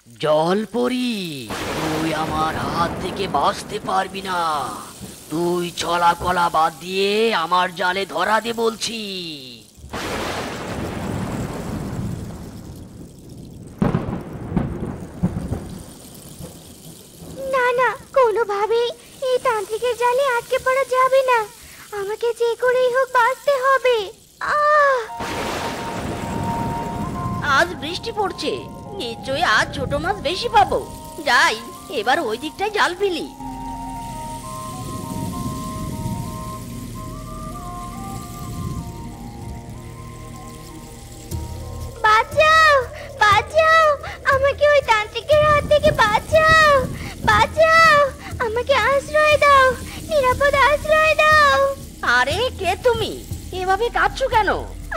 জলপরি, তুই আমার হাত থেকে বাঁচতে পারবি না। তুই ছলা কলা বাদ দিয়ে আমার জালে ধরা দে বলছি। না না, কোনোভাবেই এই তান্ত্রিকের জালে আটকে পড়া যাবে না। আমাকে যে করেই হোক বাঁচতে হবে। আহ! আজ বৃষ্টি পড়ছে, নিশ্চয়ই আজ ছোট মাছ বেশি পাবো। যাই, এবার ওই দিকটায় জাল ফেলি। বাঁচাও, বাঁচাও, আমাকে ওই তান্ত্রিকের হাত থেকে বাঁচাও, বাঁচাও, আমাকে আশ্রয় দাও, নিরাপদ আশ্রয় দাও। আরে কে তুমি? এভাবে কাঁদছো কেন?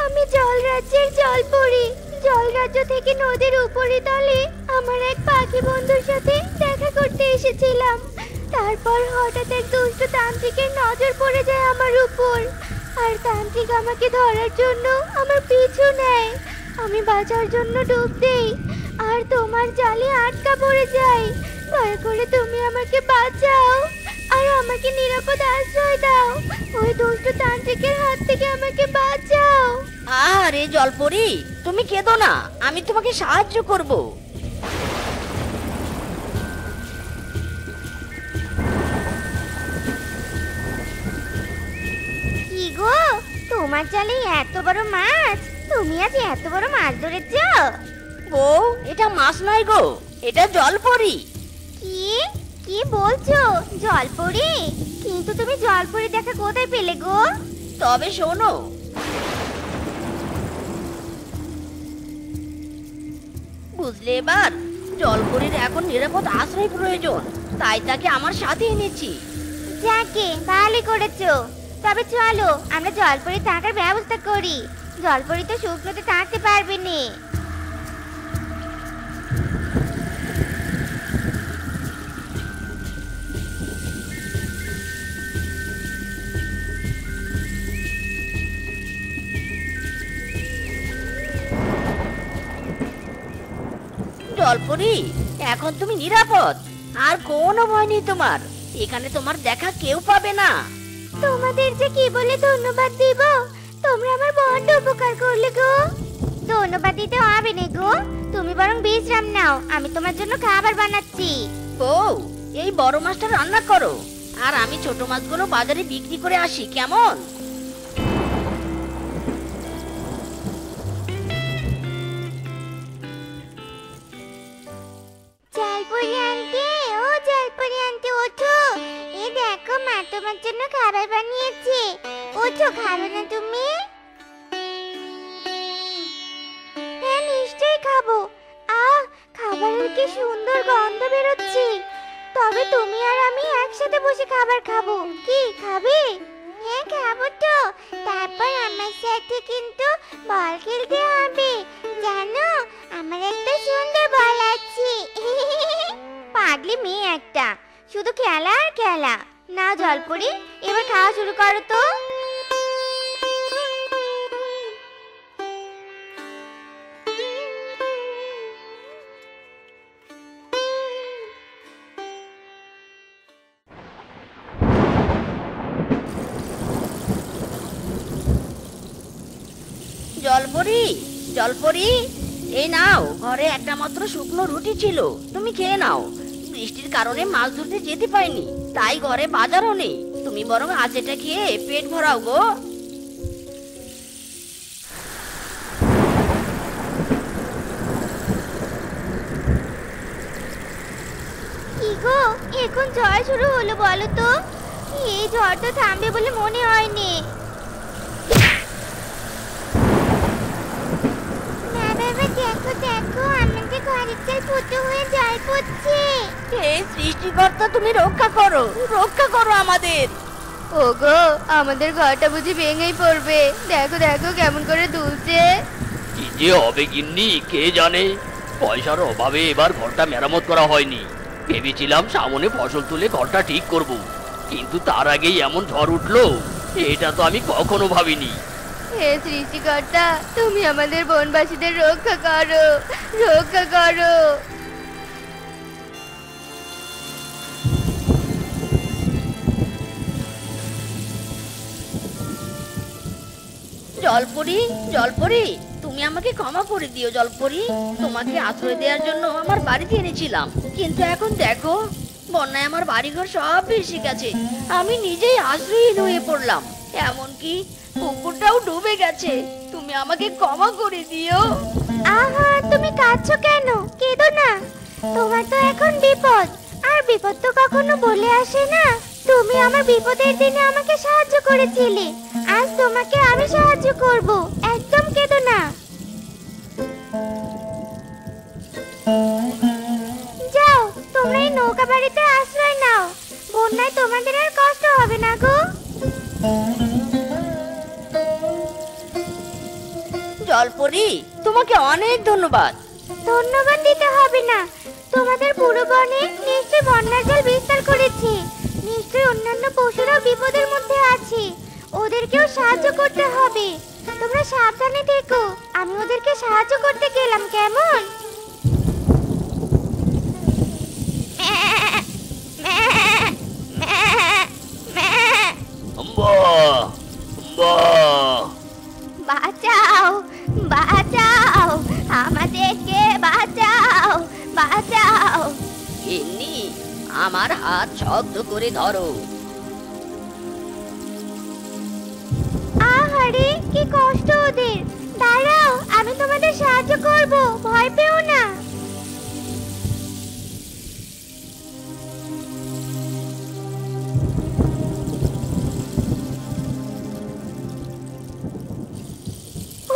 আমি জলরাজ্যের জলপরি। জলরাজ্য থেকে নদীর উপরিতলে আমার এক পাখি বন্ধুর সাথে দেখা করতে এসেছিলাম। তারপর হঠাৎ এক দুষ্ট তান্ত্রিকের নজর পড়ে যায় আমার উপর, আর তান্ত্রিক আমাকে ধরার জন্য আমার পিছু নেয়। আমি বাঁচার জন্য ডুব দেই, আর তোমার জালে আটকা পড়ে যাই। দয়া করে তুমি আমাকে বাঁচাও, আর আমাকে নিরাপদ আশ্রয় দাও। ওই দুষ্ট তান্ত্রিকের হাত থেকে আমাকে বাঁচাও। আরে জলপরি, তুমি কেঁদো না, আমি তোমাকে সাহায্য করব। কি গো, তোমার জালে এত বড় মাছ? তুমি আজ এত বড় মাছ ধরেছ? বউ, এটা মাছ নয় গো, এটা জলপরি। কি কি বলছো? জলপরি? কিন্তু তুমি জলপরি দেখা কোথায় পেলে গো? তবে শোনো, বুঝলে এবার? জলপরির এখন নিরাপদ আশ্রয় প্রয়োজন, তাই তাকে আমার সাথে এনেছি। যাকে ভালোই করেছো। তবে চলো আমরা জলপরি থাকার ব্যবস্থা করি। জলপরি তো শুকনোতে থাকতে পারবে না। জলপরি, এখন তুমি নিরাপদ, আর কোনো ভয় নেই তোমার। এখানে তোমার দেখা কেউ পাবে না। তোমাদের যে কি বলে ধন্যবাদ দিব। তোমরা আমার বড্ড উপকার করলে গো। ধন্যবাদ দিতে হবে না গো, তুমি বরং বিশ্রাম নাও। আমি তোমার জন্য খাবার বানাচ্ছি। বউ, এই বড় মাছটা রান্না করো, আর আমি ছোট মাছগুলো বাজারে বিক্রি করে আসি, কেমন? জলপরি আন্টি, ও জলপরি আন্টি ওঠো। এই দেখো মা তোমার জন্য খাবার বানিয়েছে। ওঠো, খাবে না তুমি? হ্যাঁ নিশ্চয়ই খাবো। আহ, খাবারের কি সুন্দর গন্ধ বেরোচ্ছে। তবে তুমি আর আমি একসাথে বসে খাবার খাবো। কি খাবে? হ্যাঁ খাবো তো। তারপর আমার সাথে কিন্তু বল খেলতে হবে। জানো, আমার একটা সুন্দর বল আছে। পাগলি মেয়ে একটা, শুধু খেলা আর খেলা। না জলপরি, এবার খাওয়া শুরু করো তো। জলপরি, জলপরি, এই নাও, ঘরে একটা মাত্র শুকনো রুটি ছিল, তুমি খেয়ে নাও। বৃষ্টির কারণে মাছ ধরতে যেতে পারিনি, তাই ঘরে বাজারও নেই। তুমি বরং আজ এটা খেয়ে পেট ভরাও গো। কি গো, এখন ঝড় শুরু হলো বলো তো? এই ঝড় তো থামবে বলে মনে হয়নি। মা বাবা দেখো দেখো, আমাদের ঘরের চাল ফুটো হয়ে জল পড়ছে। হে সৃষ্টিকর্তা, তুমি রক্ষা করো, রক্ষা করো আমাদের। ওগো, আমাদের ঘরটা বুঝি ভেঙেই পড়বে। দেখো দেখো কেমন করে দুলছে। কি যে হবে গিন্নি কে জানে। পয়সার অভাবে এবার ঘরটা মেরামত করা হয়নি। ভেবেছিলাম সামনে ফসল তুলে ঘরটা ঠিক করব, কিন্তু তার আগেই এমন ঝড় উঠলো, এটা তো আমি কখনো ভাবিনি। হে সৃষ্টিকর্তা, তুমি আমাদের বনবাসীদের রক্ষা করো, রক্ষা করো। জলপরি, জলপরি, তুমি আমাকে ক্ষমা করে দিও জলপরি। তোমাকে আশ্রয় দেওয়ার জন্য আমার বাড়িতে এনেছিলাম, কিন্তু এখন দেখো বন্যায় আমার বাড়িঘর সব ভেসে গেছে। আমি নিজেই আশ্রয়হীন হয়ে পড়লাম, এমনকি পুকুরটাও ডুবে গেছে। তুমি আমাকে ক্ষমা করে দিও। আহা, তুমি কাঁদছো কেন? কেঁদো না। তোমার তো এখন বিপদ, আর বিপদ তো কখনো বলে আসে না। তুমি আমার বিপদের দিনে আমাকে সাহায্য করেছিলে, আজ তোমাকে আমি সাহায্য করব। একদম কেঁদো না। যাও, তোমরা এই নৌকা বাড়িতে আশ্রয় নাও। বন্যায় তোমাদের আর কষ্ট হবে না গো। জলপরি, তোমাকে অনেক ধন্যবাদ। ধন্যবাদ দিতে হবে না। তোমাদের পুরো বনে নিশ্চয়ই বন্যার জল বিস্তার করেছে। নিশ্চয়ই অন্যান্য পশুরাও বিপদের মধ্যে আছে, ওদেরকেও সাহায্য করতে হবে। তোমরা সাবধানে থেকো, আমি ওদেরকে সাহায্য করতে গেলাম, কেমন? আম্বা, আম্বা। বাঁচাও, বাঁচাও, আমাদেরকে বাঁচাও, বাঁচাও। গিন্নি, আমার হাত শক্ত করে ধরো। আহারে, কি কষ্ট ওদের। দাঁড়াও, আমি তোমাদের সাহায্য করব, ভয় পেও না।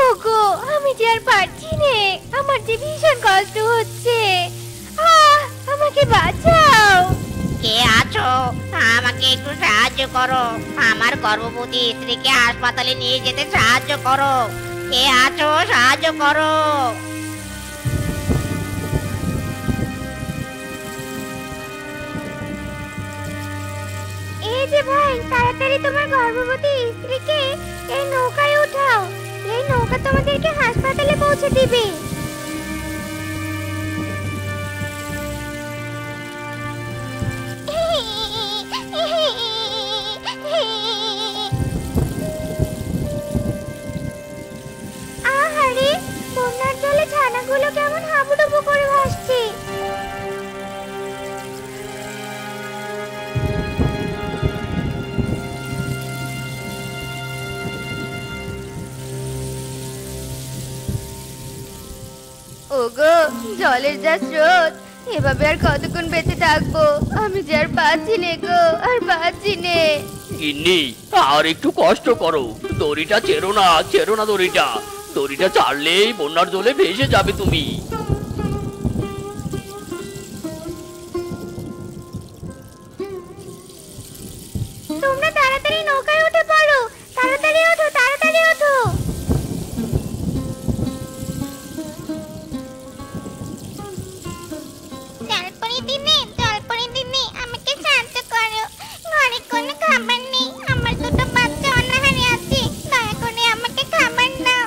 ওগো, আমি যে আর পারছি নে, আমার যে ভীষণ কষ্ট হচ্ছে। আমাকে বাঁচাও। কে আছো? আমাকে একটু সাহায্য করো। আমার গর্ভবতী স্ত্রীকে হাসপাতালে নিয়ে যেতে সাহায্য করো। কে আছো? সাহায্য করো। এই যে ভাই, তাড়াতাড়ি তোমার গর্ভবতী স্ত্রীকে এই নৌকায় উঠাও। এই নৌকা তোমাদেরকে হাসপাতালে পৌঁছে দিবে। আহারে, বন্যার জলে ছানাগুলো কেমন হাবুডুবু করে ভাসছে। ওগো, জলের যা স্রোত, এভাবে আর কতক্ষণ বেঁচে থাকবো? আমি যে আর পাচ্ছি নে গো, আর পাচ্ছি নে। গিন্নি, আর একটু কষ্ট করো। দড়িটা ছেড়ো না, ছেড়ো না দড়িটা। দড়িটা ছাড়লেই বন্যার জলে ভেসে যাবে তুমি। তোমরা তাড়াতাড়ি নৌকায় উঠে পড়ো। তাড়াতাড়ি ওঠো, তাড়াতাড়ি ওঠো। জলপরি দিদি, আমাকে সাহায্য করো। ঘরে কোনো খাবার নেই, আমার দুটো বাচ্চা অনাহারে আছে। দয়া করে আমাকে খাবার দাও।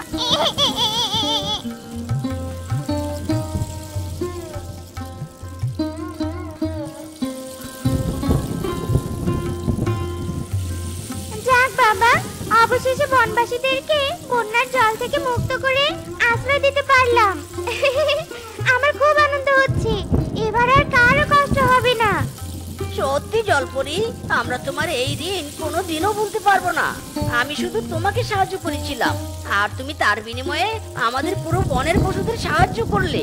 যাক বাবা, অবশেষে বনবাসীদেরকে বন্যার জল থেকে মুক্ত করে আশ্রয় দিতে পারলাম। আমার খুব আনন্দ হচ্ছে, এবার আর কারো কষ্ট হবে না। সত্যি জলপরি, আমরা তোমার এই ঋণ কোনোদিনও ভুলতে পারবো না। আমি শুধু তোমাকে সাহায্য করেছিলাম, আর তুমি তার বিনিময়ে আমাদের পুরো বনের পশুদের সাহায্য করলে।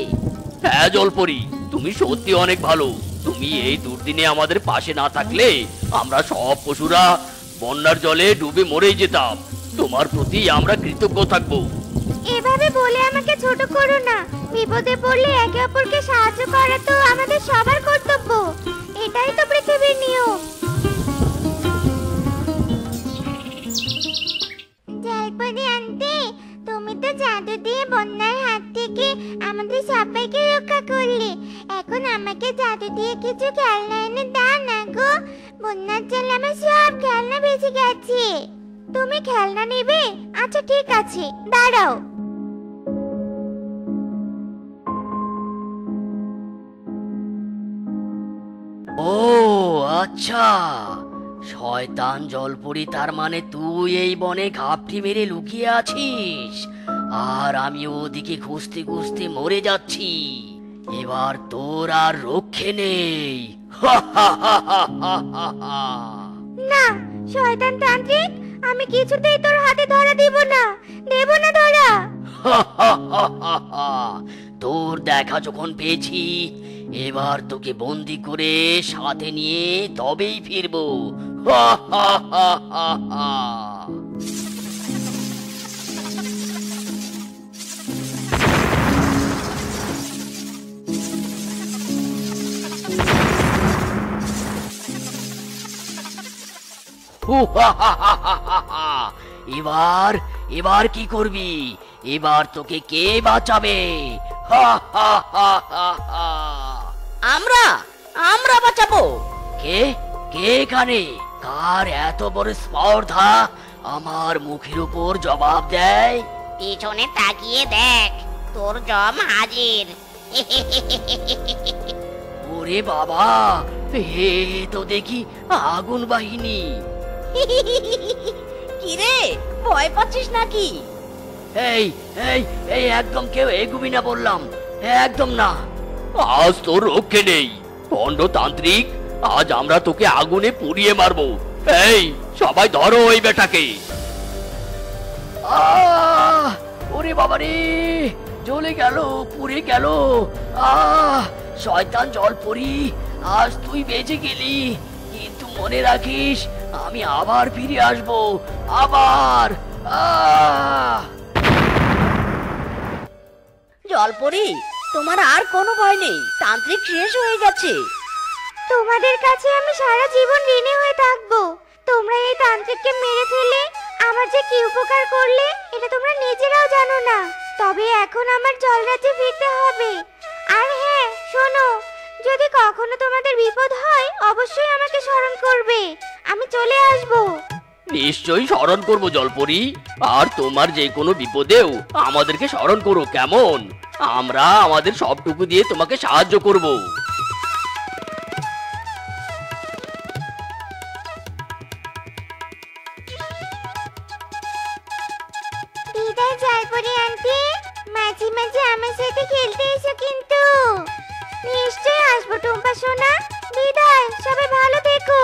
হ্যাঁ জলপরি, তুমি সত্যি অনেক ভালো। তুমি এই দুর্দিনে আমাদের পাশে না থাকলে আমরা সব পশুরা বন্যার জলে ডুবে মরেই যেতাম। তোমার প্রতি আমরা কৃতজ্ঞ থাকবো। এভাবে বলে আমাকে ছোট করো না। বিপদে পড়লে একে অপরকে সাহায্য করা তো আমাদের সবার কর্তব্য। এটাই তো পৃথিবীর নিয়ম। জলপরি আন্টি, তুমি তো জাদু দিয়ে বন্যার হাত থেকে আমাদের সবাইকে রক্ষা করলে। এখন আমাকে জাদু দিয়ে কিছু খেলনা এনে দাও না গো। বন্যার জলে আমার সব খেলনা ভেসে গেছে। তুমি খেলনা নেবে? আচ্ছা ঠিক আছে, দাঁড়াও। ও আচ্ছা, শয়তান জলপরি, তার মানে তুই এই বনে ঘাপটি মেরে লুকিয়ে আছিস, আর আমি ওদিকে খুঁজতে খুঁজতে মরে যাচ্ছি। এবার তোর আর রক্ষে নেই। না শয়তান তান্ত্রিক, আমি কিছুতেই তোর হাতে ধরা দেব না, দেব না ধরা। তোর দেখা যখন পেয়েছি, এবার তোকে বন্দি করে সাথে নিয়ে তবেই ফিরবো। এবার এবার কি করবি? এবার তোকে কে বাঁচাবে? আমরা আমরা বাঁচাবো। কে কে এখানে? কার এত বড় স্পর্ধা আমার মুখের উপর জবাব দেয়? পিছনে তাকিয়ে দেখ, তোর জম হাজির। ওরে বাবা, হে তো দেখি আগুন বাহিনী। কিরে, ভয় পাচ্ছিস নাকি? এই এই এই একদম কেউ এগুবি না বললাম, একদম না। আজ তোর রক্ষে নেই ভণ্ডতান্ত্রিক, আজ আমরা তোকে আগুনে পুড়িয়ে মারবো। এই সবাই ধরো ওই বেটাকে। ওরে বাবা রে, জ্বলে গেল, পুড়ে গেল। শয়তান জলপরি, আজ তুই বেঁচে গেলি, কিন্তু মনে রাখিস আমি আবার ফিরে আসবো, আবার। জলপরি, তোমার আর কোনো ভয় নেই, তান্ত্রিক শেষ হয়ে গেছে। তোমাদের কাছে আমি সারা জীবন ঋণী হয়ে থাকবো। তোমরা এই তান্ত্রিককে মেরে ফেলে আমার যে কি উপকার করলে এটা তোমরা নিজেরাও জানো না। তবে এখন আমার জলরাজ্যে ফিরতে হবে। আর হ্যাঁ শোনো, যদি কখনো তোমাদের বিপদ হয় অবশ্যই আমাকে স্মরণ করবে, আমি চলে আসবো। নিশ্চয়ই স্মরণ করবো জলপরি, আর তোমার যে কোনো বিপদেও আমাদেরকে স্মরণ করো, কেমন? আমরা আমাদের সবটুকু দিয়ে তোমাকে সাহায্য করব। বিদায় জলপরি আন্টি, মাঝে মাঝে আমার সাথে খেলতে এসো কিন্তু। নিশ্চয়ই আসবো টুম্পা সোনা। বিদায়, সবাই ভালো থেকো।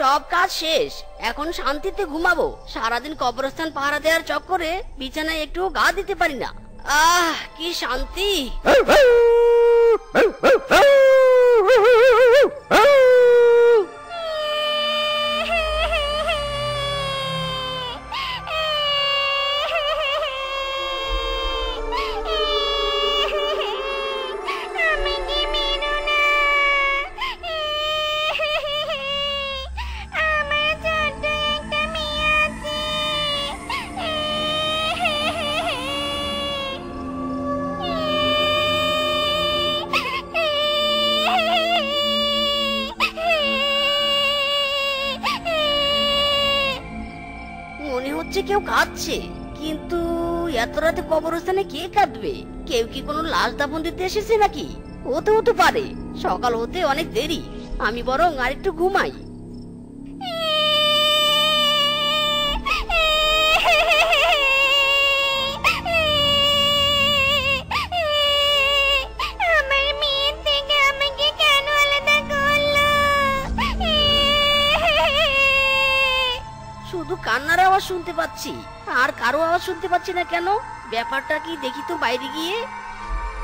সব কাজ শেষ, এখন শান্তিতে ঘুমাবো। সারাদিন কবরস্থান পাহারা দেওয়ার চক্করে বিছানায় একটু গা দিতে পারি না। কি শান্তি। মনে হচ্ছে কেউ কাঁদছে, কিন্তু এত রাতে কবরস্থানে কে কাঁদবে? কেউ কি কোনো লাশ দাফন দিতে এসেছে নাকি? হতে হতে পারে, সকাল হতে অনেক দেরি। আমি বরং আরেকটু ঘুমাই। আমার মেয়ের থেকে আমাকে কেন আলাদা করলো? শুধু কান্নার আওয়াজ শুনতে পাচ্ছি, আর কারো আওয়াজ শুনতে পাচ্ছি না কেন? ব্যাপারটা কি দেখি তো বাইরে গিয়ে।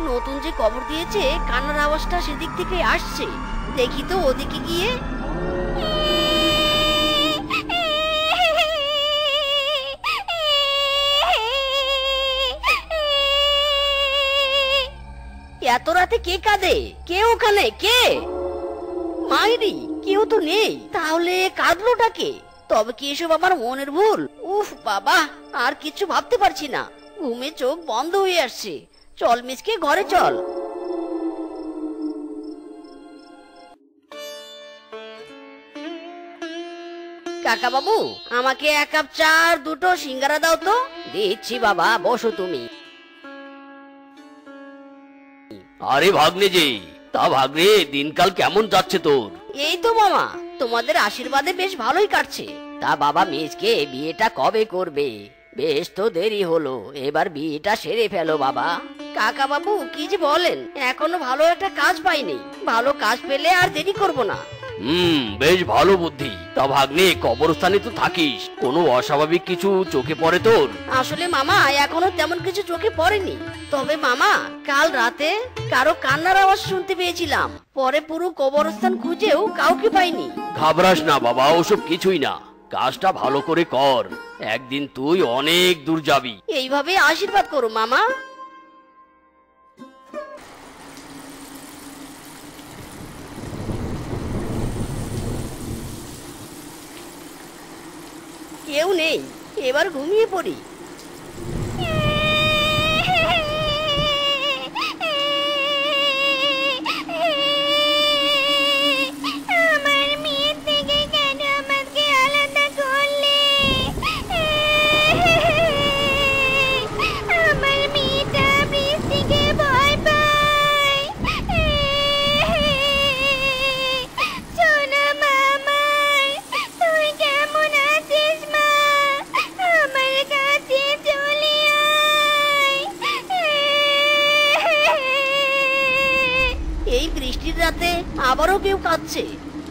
নতুন যে কবর দিয়েছে, কান্নার আওয়াজটা সেদিক থেকে আসছে। দেখি তো ওদিকে গিয়ে। এত রাতে কে কাঁদে? কে ওখানে? কে? মাইরি, কেউ তো নেই, তাহলে কাঁদলোটা কে? তবে কি এসব আমার মনের ভুল? উফ বাবা, আর কিছু ভাবতে পারছি না, ঘুমে চোখ বন্ধ হয়ে আসছে। চল মিসকে, ঘরে চল। কাকা বাবু, আমাকে 1 কাপ চা আর 2টো সিঙ্গারা দাও তো। দিচ্ছি বাবা, বসো তুমি। আরে ভাগ্নে যে, তা ভাগ্নে দিনকাল কেমন যাচ্ছে তোর? এই তো মামা, তোমাদের আশীর্বাদে বেশ ভালোই কাটছে। তা বাবা মেজকে বিয়েটা কবে করবে? বেশ তো দেরি হলো, এবার বিয়েটা সেরে ফেলো বাবা। কাকা বাবু কি যে বলেন, এখনো ভালো একটা কাজ পাইনি। ভালো কাজ পেলে আর দেরি করব না। বেশ ভালো বুদ্ধি। তা ভাগ্নে কবরস্থানে তো থাকিস, কোনো অস্বাভাবিক কিছু চোখে পড়ে তোর? আসলে মামা এখনো তেমন কিছু চোখে পড়েনি। তবে মামা কাল রাতে কারো কান্নার আওয়াজ শুনতে পেয়েছিলাম। পরে পুরো কবরস্থান খুঁজেও কাউকে পাইনি। ঘাবড়াস না বাবা, ওসব কিছুই না। কাজটা ভালো করে কর, একদিন তুই অনেক দূর যাবি। এইভাবে আশীর্বাদ করো মামা। কেউ নেই, এবার ঘুমিয়ে পড়ি। আমার মেয়ের থেকে কেন আমাকে আলাদা করলে? আমার মেয়েটা বৃষ্টিকে ভয় পায়। সোনা মামা, তুই কেমন আছিস মা? আমার কাছে চলে আয়। এই বৃষ্টির রাতে আবারও কেউ কাঁদছে।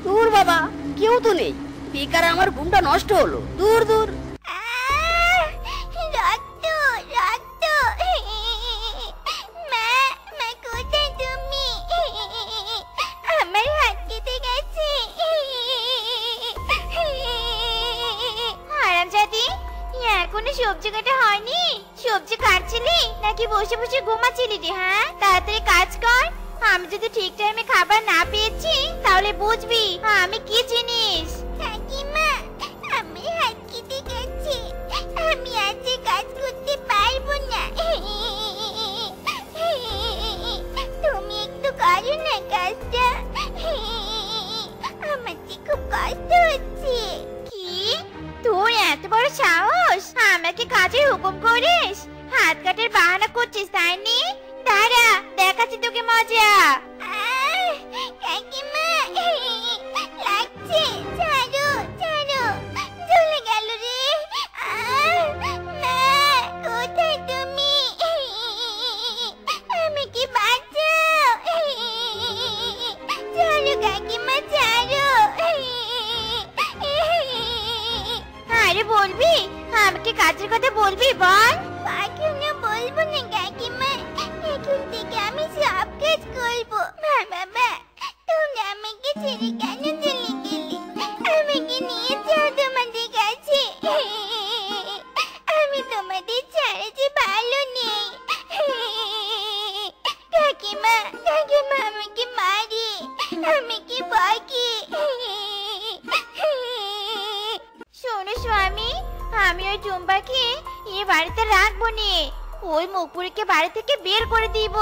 দূর বাবা, কেউ তো নেই। বেকার আমার ঘুমটা নষ্ট হলো। দূর দূর। রক্ত রক্ত। মা, মা কোথায় তুমি? আমার হাত কেটে গেছে। হারামজাদি, এখনো সবজি কাটা হয়নি? সবজি কাটছিলি নাকি বসে বসে ঘুমাচ্ছিলি রে? হ্যাঁ, তাড়াতাড়ি কাজ কর। আমি যদি ঠিক টাইমে খাবার না পেয়েছি তাহলে বুঝবি আমি কি জিনিস। কাকিমা, আমি হাত কেটে গেছে। আমি আজ কাজ করতে পারবো না। তুমি একটু করো না কাজটা। আমার যে খুব কষ্ট হচ্ছে। কি? তোর এত বড় সাহস আমাকে কাজে হুকুম করিস? হাত কাটার বাহানা করছিস তাই নি? দাঁড়া, দেখাচ্ছি তোকে মজা। কাকিমা, লাগছে। ছাড়ো ছাড়ো, চলে গেল রে। মা, কোথায় তুমি? আমাকে বাঁচাও। ছাড়ো কাকিমা, ছাড়ো। আরে বলবি, আমাকে কাজের কথা বলবি? বল। কেন বলবো না কাকিমা, এখন থেকে আমি সব কাজ করবো। বাবা, তুমি আমাকে ছেড়ে কেন চলে গেলে? আমাকে নিয়ে যাও তোমাদের কাছে। আমি তোমাদের ছাড়া যে ভালো নেই। কাকিমা, কাকিমা আমাকে মারে, আমাকে বকে। শোনো স্বামী, আমি ওই টুম্পাকে এ বাড়িতে রাখবো নে। ওই মুখপুরীকে বাড়ি থেকে বের করে দিব।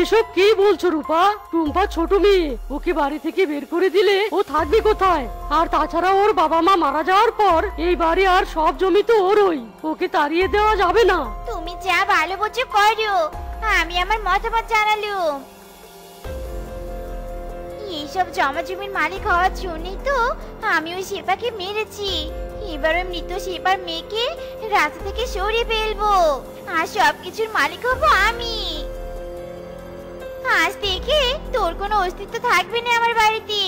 এসব কি বলছো রূপা? টুম্পা ছোট মেয়ে, ওকে বাড়ি থেকে বের করে দিলে ও থাকবে কোথায়? আর তাছাড়া ওর বাবা মা মারা যাওয়ার পর এই বাড়ি আর সব জমি তো ওরই, ওকে তাড়িয়ে দেওয়া যাবে না। তুমি যা ভালো বুঝো করো, আমি আমার মতামত জানালুম। এইসব জমা জমির মালিক হওয়ার জন্যই তো আমি ওই শেফাকে মেরেছি। এবার ওই মৃত শেফার মেয়েকে রাস্তা থেকে সরিয়ে ফেলবো, আর সবকিছুর মালিক হবো আমি। আজ থেকে তোর কোনো অস্তিত্ব থাকবে না আমার বাড়িতে।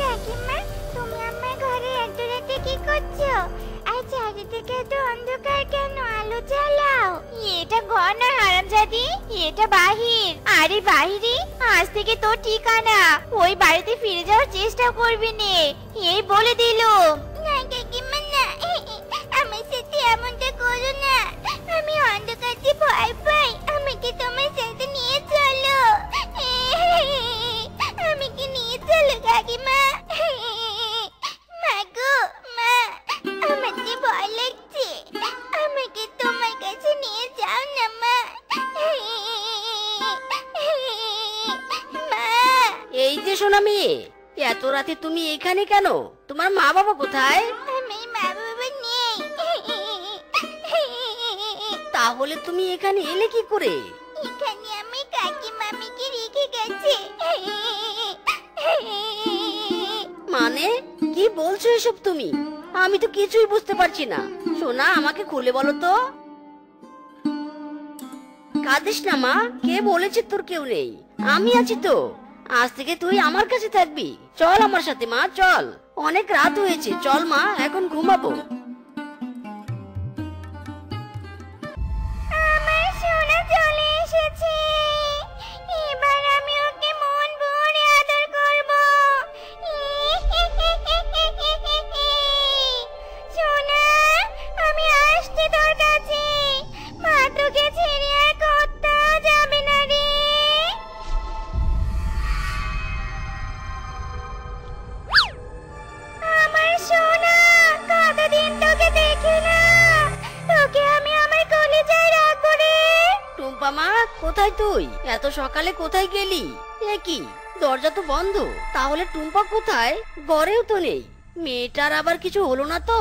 কাকিমা, তুমি আমার ঘরে এত রাতে কি করছো? আর চারিদিকে তো অন্ধকার কেন? আলো জ্বালাও। এটা ঘর না হারামজাদি, এটা বাহির। আরে বাহিরে আজ থেকে তোর ঠিকানা। ওই বাড়িতে ফিরে যাওয়ার চেষ্টা করবি নে, এই বলে দিলুম। না কাকিমা না, আমার সাথে এমনটা করো না। আমি অন্ধকারে ভয় পাই, আমাকে তোমার সাথে নিয়ে চলো। আমাকে নিয়ে চলো কাকিমা। মা গো মা, আমার যে ভয় লাগছে, আমাকে তোমার কাছে নিয়ে যাও না মা। মা, শোনা মেয়ে, এত রাতে তুমি এখানে কেন? তোমার মা বাবা কোথায়? আমি মা বাবা নেই। তাহলে তুমি এখানে এলে কি করে? এখানে আমি কাকি মামিকে রেখে গেছে। মানে কি বলছো এসব তুমি? আমি তো কিছুই বুঝতে পারছি না। সোনা, আমাকে খুলে বলো তো। কাঁদিস না মা, কে বলেছে তোর কেউ নেই? আমি আছি তো। আজ থেকে তুই আমার কাছে থাকবি। চল আমার সাথে মা, চল। অনেক রাত হয়েছে, চল মা, এখন ঘুমাবো। আমার সোনা চলে এসেছে। এবার আমি ওকে মন ভরে আদর করব। সোনা, আমি আসছি তোর কাছে। মা তোকে ছেড়ে আর কোথাও যাবে না রে। আমার সোনা, কতদিন তোকে দেখি না। তোকে আমি আমার কলিজায় রাখবো রে। টুম্পা মা, কোথায় তুই? এত সকালে কোথায় গেলি? এ কি, দরজা তো বন্ধ। তাহলে টুম্পা কোথায়? ঘরেও তো নেই। মেয়েটার আবার কিছু হলো না তো?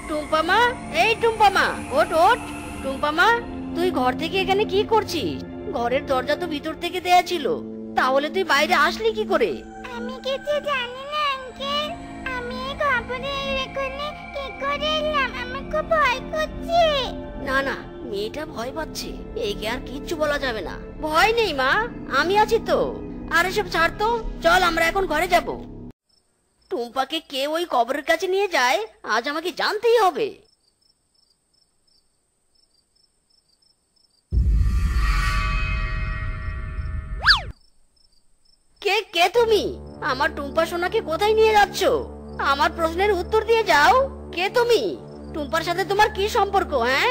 টুম্পা মা, এই টুম্পা মা, ওঠ ওঠ। টুম্পা মা, তুই ঘর থেকে এখানে কি করছিস? ঘরের দরজা তো ভিতর থেকে দেয়া ছিল, তাহলে তুই বাইরে আসলি কি করে? আমি কিছু জানি না আঙ্কেল। আমি এই খবরের এখানে কি করে এলাম? আমার খুব ভয় করছে। না না, মেয়েটা ভয় পাচ্ছে। একে আর কিচ্ছু বলা যাবে না। ভয় নেই মা, আমি আছি তো। আর এসব ছাড় তো, চল আমরা এখন ঘরে যাব। টুম্পাকে কে ওই কবরের কাছে নিয়ে যায় আজ আমাকে জানতেই হবে। কে কে তুমি? আমার টুম্পা সোনাকে কোথায় নিয়ে যাচ্ছ? আমার প্রশ্নের উত্তর দিয়ে যাও। কে তুমি? টুম্পার সাথে তোমার কি সম্পর্ক? হ্যাঁ,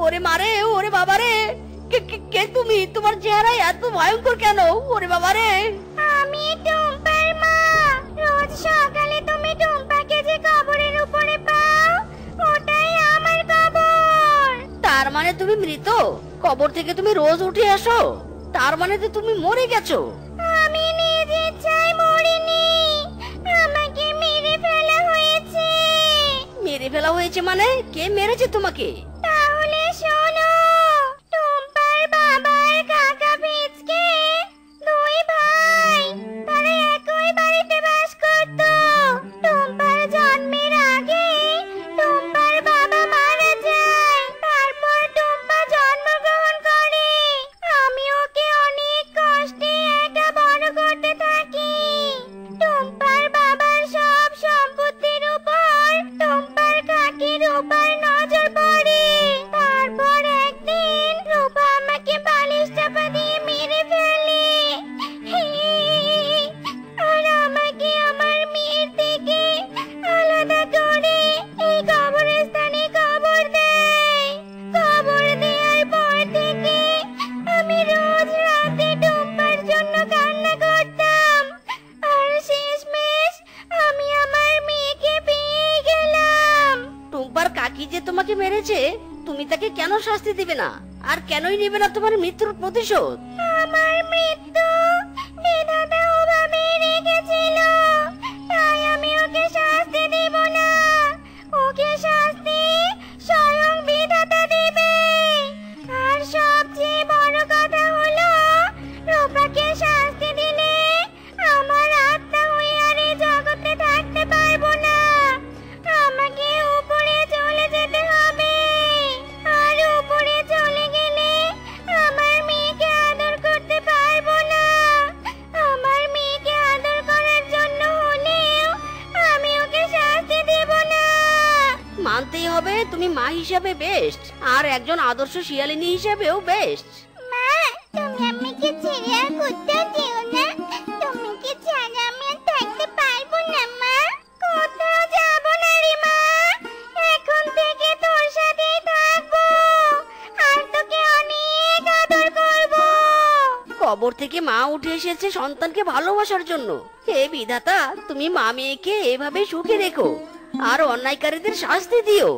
ওরে মারে, ওরে বাবারে, কে কে কে তুমি? তোমার চেহারা এত ভয়ঙ্কর কেন? ওরে বাবারে। আমি টুম্পার মা। রোজ সকালে তুমি টুম্পাকে যে কবরের উপরে পাও, ওটাই আমার কবর। তার মানে তুমি মৃত? কবর থেকে তুমি রোজ উঠে আসো? তার মানে তো তুমি মরে গেছো। আমি নিজ ইচ্ছায় মরিনি। আমাকে মেরে ফেলা হয়েছে। মেরে ফেলা হয়েছে মানে? কে মেরেছে তোমাকে? তাহলে শোনো, টুম্পার বাবার কাকা পিচকে দুই ভাই, তারা একই বাড়িতে বাস করত। টুম্পার জন্মের আগে টুম্পার বাবা মারা যায়। তারপর টুম্পা জন্মগ্রহণ করে। আমি ওকে অনেক কষ্টে একা বড় করতে থাকি। টুম্পার বাবার সব সম্পত্তির উপর টুম্পার কাকি রূপার নজর পড়ে। তারপর একদিন রূপা আমাকে বালিশ চাপা দিয়ে মেরে ফেলে। আর আমাকে আমার মেয়ের থেকে আলাদা করে এই কবরস্থানে কবর দেয়। কবর দেওয়ার পর থেকে আমি রোজ রাতে টুম্পার জন্য কান্না করতাম। আর শেষমেশ আমি আমার মেয়েকে পেয়ে গেলাম। টুম্পার কাকি যে তোমাকে মেরেছে, তুমি তাকে কেন শাস্তি দিবে না? আর কেনই নেবে না তোমার মৃত্যুর প্রতিশোধ? আমার মৃত্যু বিধাতা ওভাবেই রেখেছিল, তাই আমি ওকে শাস্তি দেব না। ওকে শাস্তি স্বয়ং বিধাতা দেবে। আর সবচেয়ে বড় কথা হলো, রূপাকে শাস্তি দিলে আমার আত্মা হয়ে আর এই জগতে থাকতে পারবো না। আমাকে উপরে চলে যেতে হবে। আর উপরে চলে গেলে আমার মেয়েকে আদর করতে পারবো না। আমার মেয়েকে আদর করার জন্য হলেও আমি ওকে শাস্তি দেব না। মানতেই হবে তুমি মা হিসাবে বেস্ট, আর একজন আদর্শ শিয়ালিনী হিসাবেও বেস্ট। মা, তুমি আমাকে ছেড়ে আর কোথাও যেও না। তুমি কি ছাড়া আমি আর থাকতে পারবো না মা। কোথাও যাবো না রে মা। এখন থেকে তোর সাথেই থাকবো। আর তোকে অনেক আদর করবো। কবর থেকে মা উঠে এসেছে সন্তানকে ভালোবাসার জন্য। হে বিধাতা, তুমি মা মেয়েকে এভাবে সুখে রেখো আর অন্যায়কারীদের শাস্তি দিও।